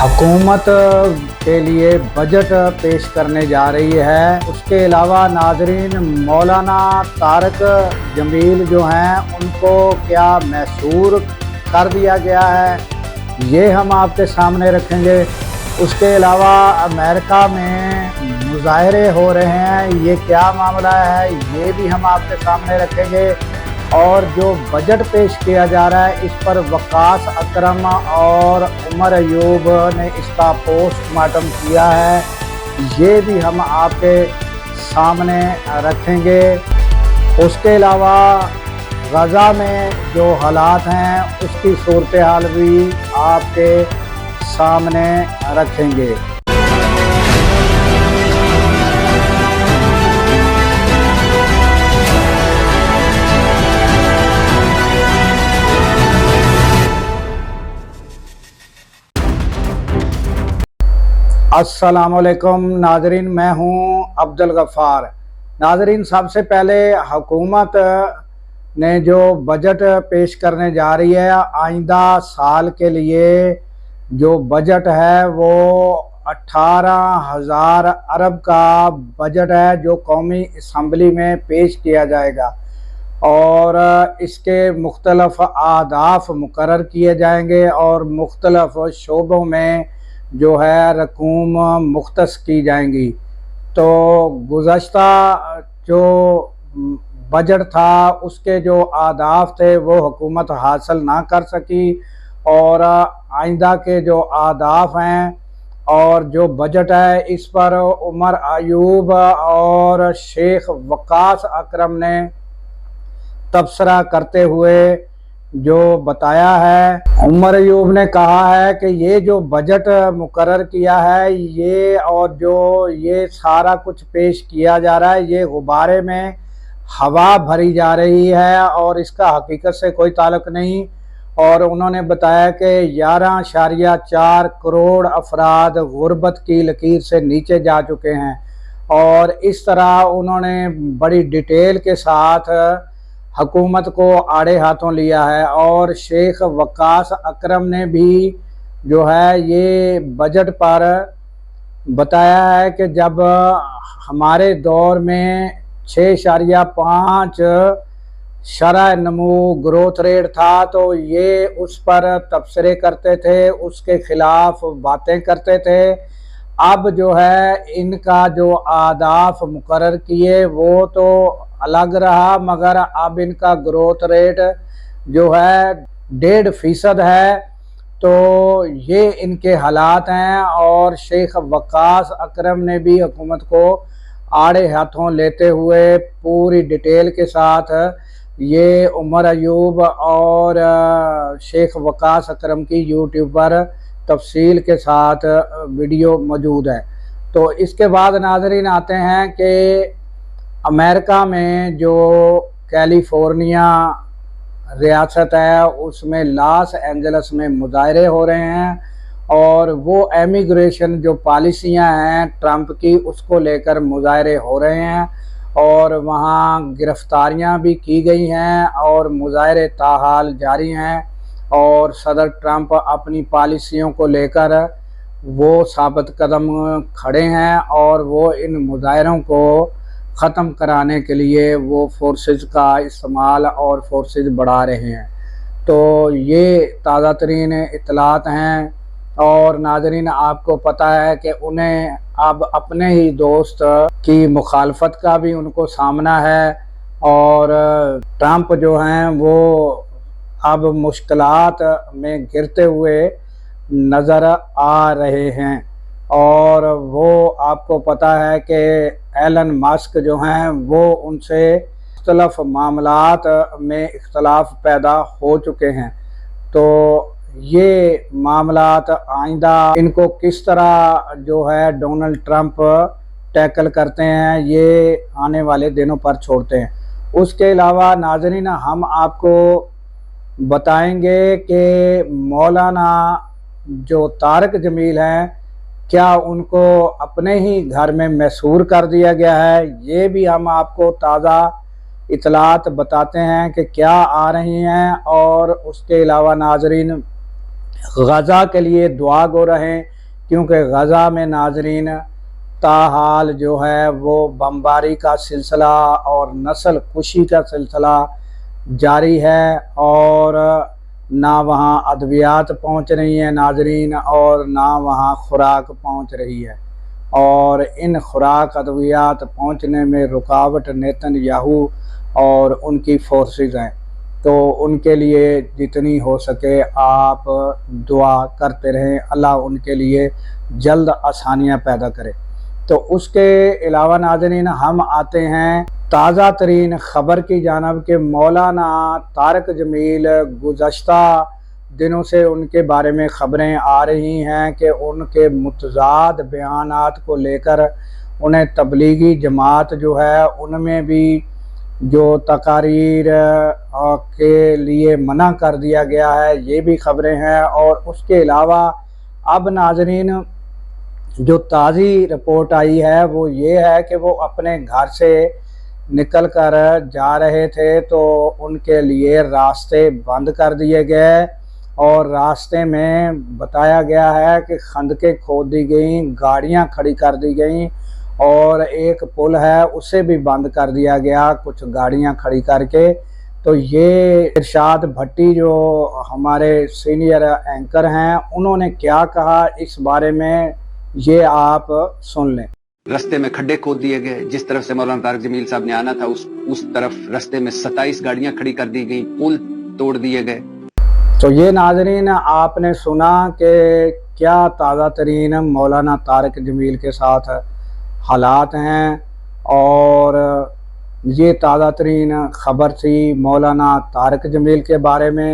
حکومت کے لیے بجٹ پیش کرنے جا رہی ہے۔ اس کے علاوہ ناظرین، مولانا طارق جمیل جو ہیں ان کو کیا محصور کر دیا گیا ہے، یہ ہم آپ کے سامنے رکھیں گے۔ اس کے علاوہ امریکہ میں مظاہرے ہو رہے ہیں، یہ کیا معاملہ ہے یہ بھی ہم آپ کے سامنے رکھیں گے۔ اور جو بجٹ پیش کیا جا رہا ہے اس پر وقاص اکرم اور عمر ایوب نے اس کا پوسٹ مارٹم کیا ہے، یہ بھی ہم آپ کے سامنے رکھیں گے۔ اس کے علاوہ غزہ میں جو حالات ہیں اس کی صورتحال بھی آپ کے سامنے رکھیں گے۔ السلام علیکم ناظرین، میں ہوں عبدالغفار۔ ناظرین، سب سے پہلے حکومت نے جو بجٹ پیش کرنے جا رہی ہے آئندہ سال کے لیے، جو بجٹ ہے وہ 18,000 ارب کا بجٹ ہے جو قومی اسمبلی میں پیش کیا جائے گا، اور اس کے مختلف اہداف مقرر کیے جائیں گے اور مختلف شعبوں میں جو ہے رقوم مختص کی جائیں گی۔ تو گزشتہ جو بجٹ تھا اس کے جو اہداف تھے وہ حکومت حاصل نہ کر سکی، اور آئندہ کے جو اہداف ہیں اور جو بجٹ ہے اس پر عمر ایوب اور شیخ وقاص اکرم نے تبصرہ کرتے ہوئے جو بتایا ہے۔ عمر ایوب نے کہا ہے کہ یہ جو بجٹ مقرر کیا ہے یہ اور جو یہ سارا کچھ پیش کیا جا رہا ہے یہ غبارے میں ہوا بھری جا رہی ہے اور اس کا حقیقت سے کوئی تعلق نہیں۔ اور انہوں نے بتایا کہ 11.4 کروڑ افراد غربت کی لکیر سے نیچے جا چکے ہیں، اور اس طرح انہوں نے بڑی ڈیٹیل کے ساتھ حکومت کو آڑے ہاتھوں لیا ہے۔ اور شیخ وقاص اکرم نے بھی جو ہے یہ بجٹ پر بتایا ہے کہ جب ہمارے دور میں 6.5 شرح نمو گروتھ ریٹ تھا تو یہ اس پر تبصرے کرتے تھے، اس کے خلاف باتیں کرتے تھے۔ اب جو ہے ان کا جو اہداف مقرر کیے وہ تو الگ رہا، مگر اب ان کا گروتھ ریٹ جو ہے 1.5% ہے۔ تو یہ ان کے حالات ہیں، اور شیخ وقاص اکرم نے بھی حکومت کو آڑے ہاتھوں لیتے ہوئے پوری ڈیٹیل کے ساتھ یہ عمر ایوب اور شیخ وقاص اکرم کی یوٹیوب پر تفصیل کے ساتھ ویڈیو موجود ہے۔ تو اس کے بعد ناظرین آتے ہیں کہ امریکہ میں جو کیلیفورنیا ریاست ہے اس میں لاس اینجلس میں مظاہرے ہو رہے ہیں، اور وہ امیگریشن جو پالیسیاں ہیں ٹرمپ کی اس کو لے کر مظاہرے ہو رہے ہیں، اور وہاں گرفتاریاں بھی کی گئی ہیں اور مظاہرے تاحال جاری ہیں، اور صدر ٹرمپ اپنی پالیسیوں کو لے کر وہ ثابت قدم کھڑے ہیں، اور وہ ان مظاہروں کو ختم کرانے کے لیے وہ فورسز کا استعمال اور فورسز بڑھا رہے ہیں۔ تو یہ تازہ ترین اطلاعات ہیں، اور ناظرین آپ کو پتہ ہے کہ انہیں اب اپنے ہی دوست کی مخالفت کا بھی ان کو سامنا ہے، اور ٹرمپ جو ہیں وہ اب مشکلات میں گرتے ہوئے نظر آ رہے ہیں۔ اور وہ آپ کو پتہ ہے کہ ایلن ماسک جو ہیں وہ ان سے مختلف معاملات میں اختلاف پیدا ہو چکے ہیں۔ تو یہ معاملات آئندہ ان کو کس طرح جو ہے ڈونلڈ ٹرمپ ٹیکل کرتے ہیں یہ آنے والے دنوں پر چھوڑتے ہیں۔ اس کے علاوہ ناظرین ہم آپ کو بتائیں گے کہ مولانا جو طارق جمیل ہیں کیا ان کو اپنے ہی گھر میں محصور کر دیا گیا ہے، یہ بھی ہم آپ کو تازہ اطلاعات بتاتے ہیں کہ کیا آ رہی ہیں۔ اور اس کے علاوہ ناظرین غزہ کے لیے دعا گو رہیں، کیونکہ غزہ میں ناظرین تاحال جو ہے وہ بمباری کا سلسلہ اور نسل کشی کا سلسلہ جاری ہے، اور نہ وہاں ادویات پہنچ رہی ہیں ناظرین، اور نہ وہاں خوراک پہنچ رہی ہے، اور ان خوراک ادویات پہنچنے میں رکاوٹ نیتن یاہو اور ان کی فورسز ہیں۔ تو ان کے لیے جتنی ہو سکے آپ دعا کرتے رہیں، اللہ ان کے لیے جلد آسانیاں پیدا کرے۔ تو اس کے علاوہ ناظرین ہم آتے ہیں تازہ ترین خبر کی جانب کہ مولانا طارق جمیل گزشتہ دنوں سے ان کے بارے میں خبریں آ رہی ہیں کہ ان کے متضاد بیانات کو لے کر انہیں تبلیغی جماعت جو ہے ان میں بھی جو تقاریر کے لیے منع کر دیا گیا ہے، یہ بھی خبریں ہیں۔ اور اس کے علاوہ اب ناظرین جو تازی رپورٹ آئی ہے وہ یہ ہے کہ وہ اپنے گھر سے نکل کر جا رہے تھے تو ان کے لیے راستے بند کر دیے گئے، اور راستے میں بتایا گیا ہے کہ خندقیں کھود دی گئیں، گاڑیاں کھڑی کر دی گئیں، اور ایک پل ہے اسے بھی بند کر دیا گیا کچھ گاڑیاں کھڑی کر کے۔ تو یہ ارشاد بھٹی جو ہمارے سینئر اینکر ہیں انہوں نے کیا کہا اس بارے میں، یہ آپ سن لیں۔ رستے میں کھڈے کھود دیے گئے، جس طرف سے مولانا طارق جمیل صاحب نے آنا تھا اس طرف رستے میں 27 گاڑیاں کھڑی کر دی گئیں، پل توڑ دیے گئے۔ تو یہ ناظرین آپ نے سنا کہ کیا تازہ ترین مولانا طارق جمیل کے ساتھ حالات ہیں، اور یہ تازہ ترین خبر تھی مولانا طارق جمیل کے بارے میں۔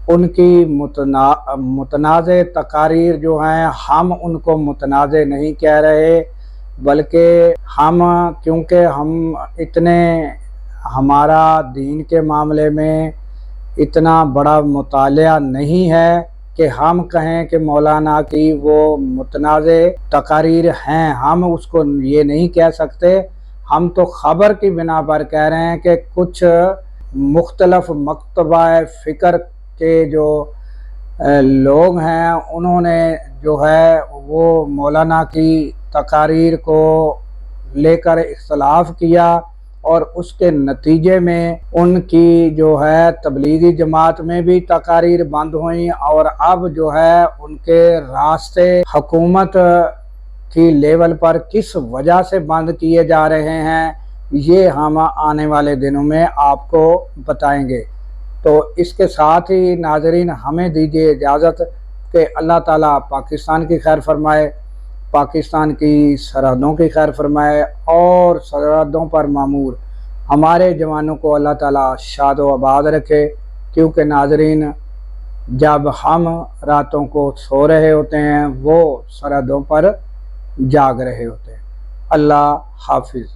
ان کی متنازع تقاریر جو ہیں ہم ان کو متنازع نہیں کہہ رہے، بلکہ کیونکہ ہم ہمارا دین کے معاملے میں اتنا بڑا مطالعہ نہیں ہے کہ ہم کہیں کہ مولانا کی وہ متنازع تقاریر ہیں، ہم اس کو یہ نہیں کہہ سکتے۔ ہم تو خبر کی بنا پر کہہ رہے ہیں کہ کچھ مختلف مکتبہ فکر کے جو لوگ ہیں انہوں نے جو ہے وہ مولانا کی تقاریر کو لے کر اختلاف کیا، اور اس کے نتیجے میں ان کی جو ہے تبلیغی جماعت میں بھی تقاریر بند ہوئیں، اور اب جو ہے ان کے راستے حکومت کی لیول پر کس وجہ سے بند کیے جا رہے ہیں یہ ہم آنے والے دنوں میں آپ کو بتائیں گے۔ تو اس کے ساتھ ہی ناظرین ہمیں دیجیے اجازت کہ اللہ تعالیٰ پاکستان کی خیر فرمائے، پاکستان کی سرحدوں کی خیر فرمائے، اور سرحدوں پر معمور ہمارے جوانوں کو اللہ تعالیٰ شاد و آباد رکھے، کیونکہ ناظرین جب ہم راتوں کو سو رہے ہوتے ہیں وہ سرحدوں پر جاگ رہے ہوتے ہیں۔ اللہ حافظ۔